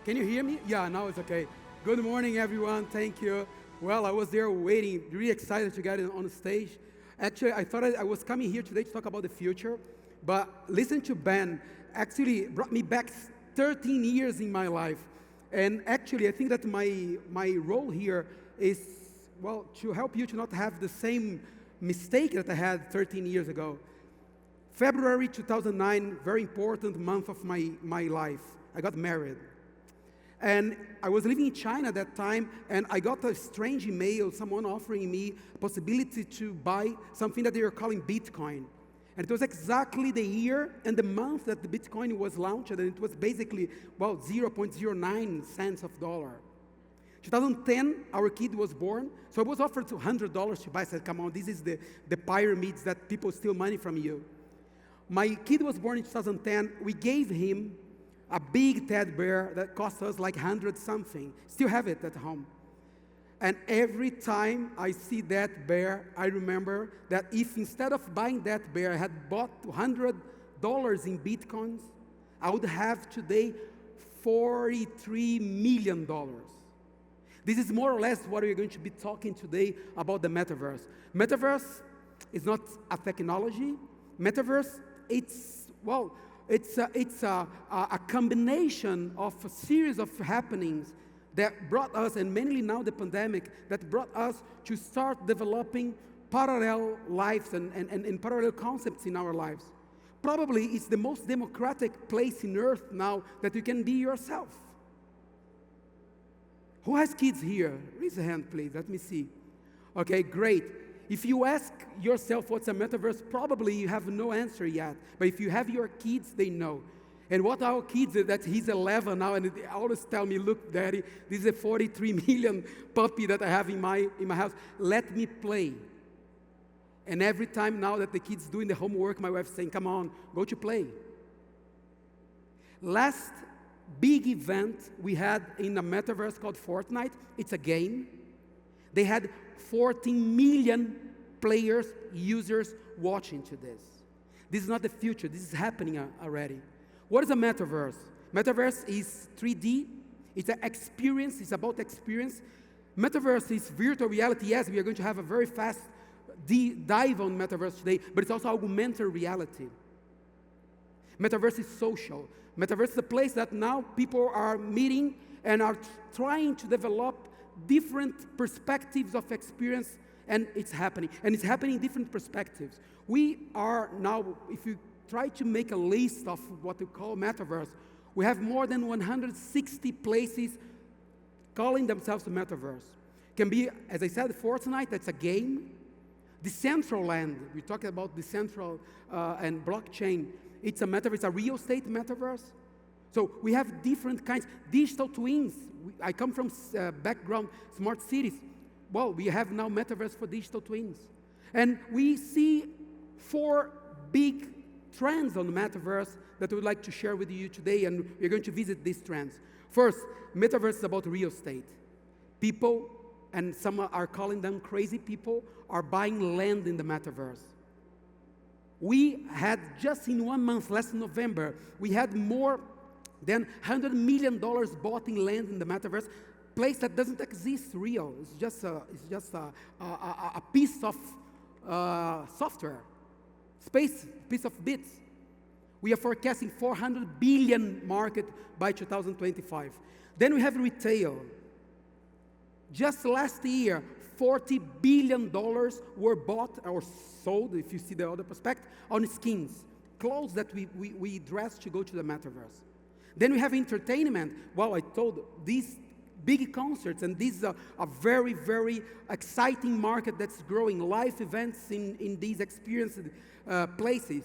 Can you hear me? Yeah, now it's okay. Good morning, everyone. Thank you. Well, I was there waiting, really excited to get on the stage. Actually, I thought I was coming here today to talk about the future, but listen to Ben actually brought me back 13 years in my life. And actually, I think that my role here is, well, to help you to not have the same mistake that I had 13 years ago. February 2009, very important month of my life. I got married. And I was living in China at that time, and I got a strange email, someone offering me a possibility to buy something that they were calling Bitcoin. And it was exactly the year and the month that the Bitcoin was launched, and it was basically, well, 0.09 cents of dollar. 2010, our kid was born, so I was offered $100 to buy. I said, come on, this is the pyramids that people steal money from you. My kid was born in 2010. We gave him a big teddy bear that cost us like 100 something. Still have it at home. And every time I see that bear, I remember that if instead of buying that bear, I had bought $100 in Bitcoins, I would have today $43 million. This is more or less what we're going to be talking today about the Metaverse. Metaverse is not a technology. Metaverse, it's a combination of a series of happenings that brought us, and mainly now the pandemic, that brought us to start developing parallel lives and parallel concepts in our lives. Probably it's the most democratic place in earth now that you can be yourself. Who has kids here? Raise a hand, please. Let me see. Okay, great. If you ask yourself what's a metaverse, probably you have no answer yet. But if you have your kids, they know. And what our kids, that he's 11 now, and they always tell me, look, Daddy, this is a 43 million puppy that I have in my house. Let me play. And every time now that the kid's doing the homework, my wife's saying, come on, go to play. Last big event we had in a metaverse called Fortnite, it's a game. They had 14 million players, users watching to this. This is not the future. This is happening already. What is a metaverse? Metaverse is 3D. It's an experience. It's about experience. Metaverse is virtual reality. Yes, we are going to have a very fast dive on metaverse today, but it's also augmented reality. Metaverse is social. Metaverse is a place that now people are meeting and are trying to develop different perspectives of experience, and it's happening. And it's happening in different perspectives. We are now, if you try to make a list of what we call Metaverse, we have more than 160 places calling themselves the Metaverse. Can be, as I said, Fortnite, that's a game. Decentraland, we talked about Decentral and blockchain. It's a metaverse, it's a real estate metaverse. So we have different kinds. Digital twins. I come from background, smart cities. Well, we have now metaverse for digital twins. And we see 4 big trends on the metaverse that we would like to share with you today, and we're going to visit these trends. First, metaverse is about real estate. People, and some are calling them crazy people, are buying land in the metaverse. We had, just in 1 month, last November, we had more than $100 million bought in land in the metaverse, place that doesn't exist real. It's just a piece of software, piece of bits. We are forecasting 400 billion market by 2025. Then we have retail. Just last year, $40 billion were bought or sold, if you see the other perspective, on skins, clothes that we dress to go to the metaverse. Then we have entertainment. Well, I told these big concerts, and this is a very, very exciting market that's growing, live events in these experienced places.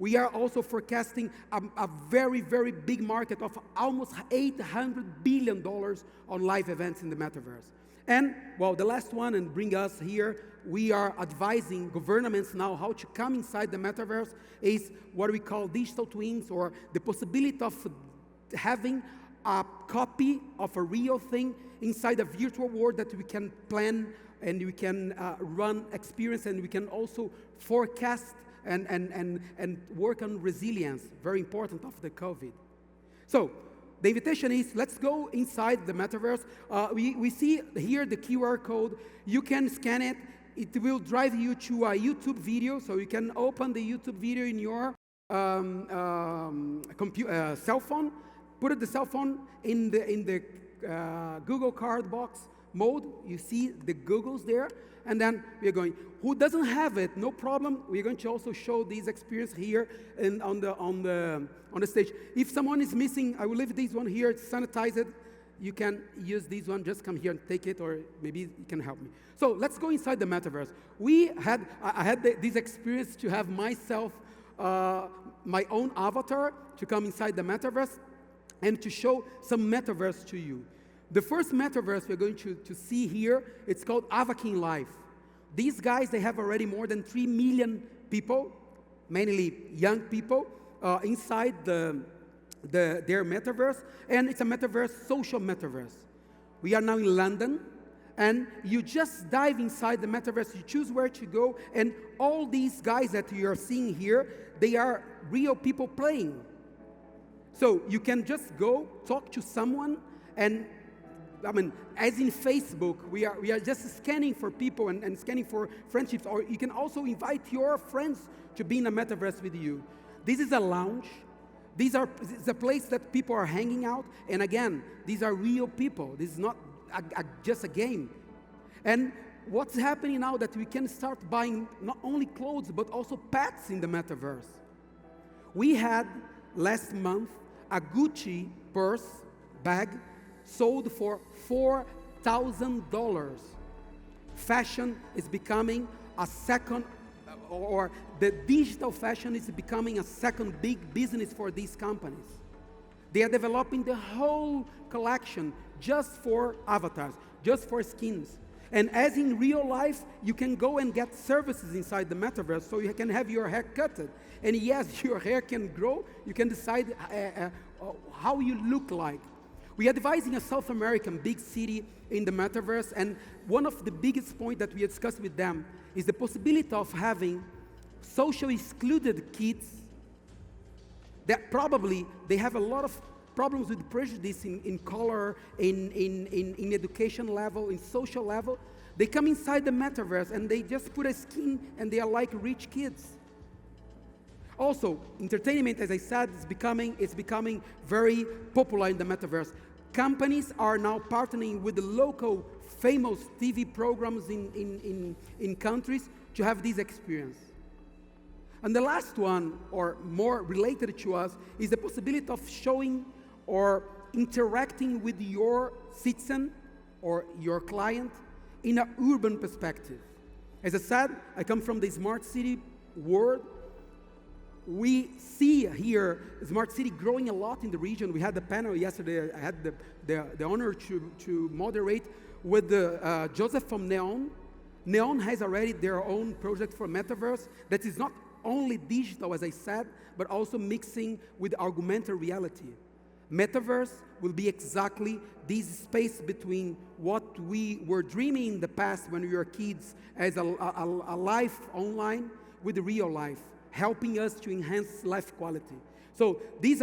We are also forecasting a very, very big market of almost $800 billion on live events in the metaverse. And, well, the last one, and bring us here, we are advising governments now how to come inside the metaverse, is what we call digital twins, or the possibility of having a copy of a real thing inside a virtual world that we can plan and we can run experience, and we can also forecast and work on resilience, very important of the COVID. So the invitation is, let's go inside the metaverse. We see here the QR code. You can scan it. It will drive you to a YouTube video, so you can open the YouTube video in your cell phone. Put the cell phone in the Google Card box mode. You see the Googles there, and then we're going. Who doesn't have it? No problem. We're going to also show this experience here and on the stage. If someone is missing, I will leave this one here. It's sanitized. You can use this one. Just come here and take it, or maybe you can help me. So let's go inside the metaverse. I had this experience to have myself, my own avatar, to come inside the metaverse and to show some metaverse to you. The first metaverse we're going to see here, it's called Avakin Life. These guys, they have already more than 3 million people, mainly young people, inside their metaverse, and it's a metaverse, social metaverse. We are now in London, and you just dive inside the metaverse, you choose where to go, and all these guys that you are seeing here, they are real people playing. So you can just go talk to someone, and as in Facebook, we are just scanning for people and scanning for friendships, or you can also invite your friends to be in a metaverse with you. This is a lounge. It's a place that people are hanging out, and again, these are real people. This is not just a game. And what's happening now that we can start buying not only clothes, but also pets in the metaverse. We had last month a Gucci bag sold for $4,000. Fashion is becoming a second, or the digital fashion is becoming a second big business for these companies. They are developing the whole collection just for avatars, just for skins. And as in real life, you can go and get services inside the metaverse, so you can have your hair cut. And yes, your hair can grow. You can decide how you look like. We are devising a South American big city in the metaverse, and one of the biggest points that we discussed with them is the possibility of having socially excluded kids that probably they have a lot of problems with prejudice in color, in education level, in social level. They come inside the metaverse and they just put a skin and they are like rich kids. Also, entertainment, as I said, is becoming very popular in the metaverse. Companies are now partnering with the local famous TV programs in countries to have this experience. And the last one, or more related to us, is the possibility of showing or interacting with your citizen or your client in an urban perspective. As I said, I come from the smart city world. We see here smart city growing a lot in the region. We had the panel yesterday. I had the honor to moderate with Joseph from Neon. Neon has already their own project for Metaverse that is not only digital, as I said, but also mixing with augmented reality. Metaverse will be exactly this space between what we were dreaming in the past when we were kids as a life online with the real life, helping us to enhance life quality. So this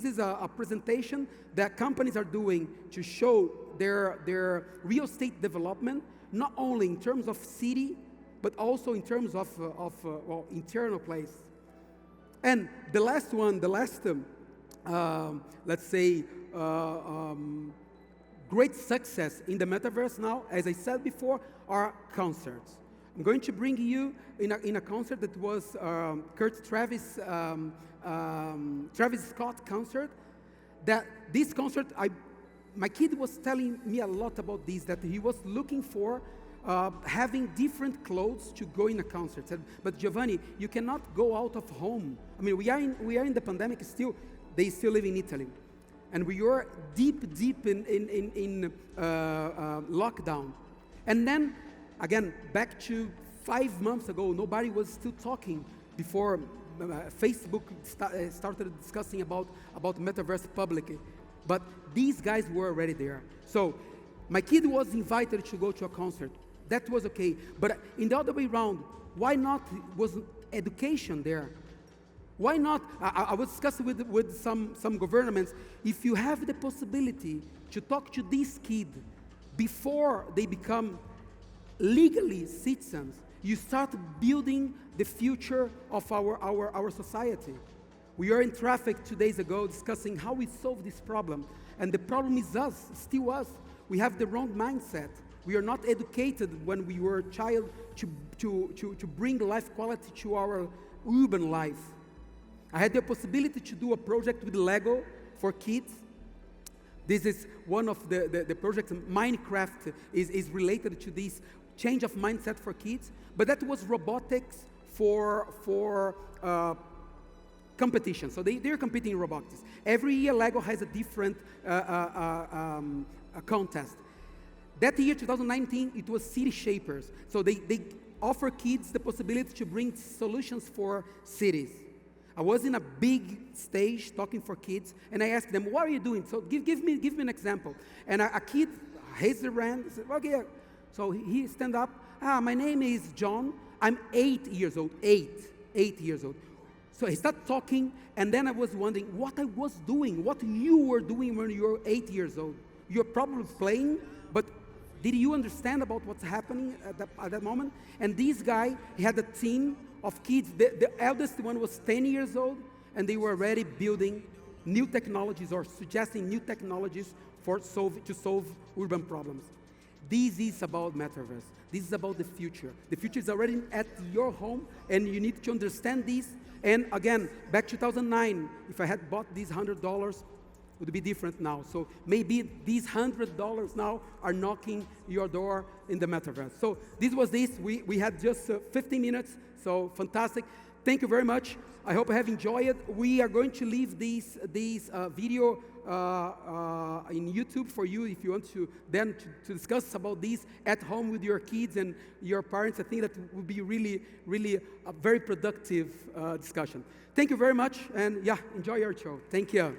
is a presentation that companies are doing to show their real estate development, not only in terms of city, but also in terms of internal place. And the last one, let's say, great success in the metaverse now, as I said before, are concerts. I'm going to bring you in a concert that was Travis Scott concert. That this concert, my kid was telling me a lot about this, that he was looking for having different clothes to go in a concert. Said, but Giovanni, you cannot go out of home. I mean, we are in the pandemic still. They still live in Italy, and we are deep in lockdown. And then again, back to 5 months ago, nobody was still talking before Facebook started discussing about Metaverse publicly. But these guys were already there. So my kid was invited to go to a concert. That was okay. But in the other way around, why not was education there? Why not? I was discussing with some governments, if you have the possibility to talk to these kids before they become legally citizens, you start building the future of our society. We were in traffic 2 days ago discussing how we solve this problem. And the problem is us, still us. We have the wrong mindset. We are not educated when we were a child to bring life quality to our urban life. I had the possibility to do a project with Lego for kids. This is one of the projects. Minecraft is related to this change of mindset for kids, but that was robotics for competition. So they're competing in robotics. Every year Lego has a different contest. That year, 2019, it was City Shapers. So they offer kids the possibility to bring solutions for cities. I was in a big stage talking for kids, and I asked them, what are you doing? So give me an example. And a kid raised their hand, said, okay. So he stand up, my name is John, I'm 8 years old, eight years old. So he started talking, and then I was wondering what I was doing, what you were doing when you were 8 years old. You're probably playing, but did you understand about what's happening at that moment? And this guy, he had a team of kids. The eldest one was 10 years old, and they were already building new technologies or suggesting new technologies to solve urban problems. This is about Metaverse. This is about the future. The future is already at your home, and you need to understand this. And again, back 2009, if I had bought these $100, it would be different now. So maybe these $100 now are knocking your door in the Metaverse. So this was this. We had just 15 minutes, so fantastic. Thank you very much. I hope you have enjoyed it. We are going to leave this video in YouTube for you if you want to then to discuss about this at home with your kids and your parents. I think that would be really, really a very productive discussion. Thank you very much, and yeah, enjoy your show. Thank you.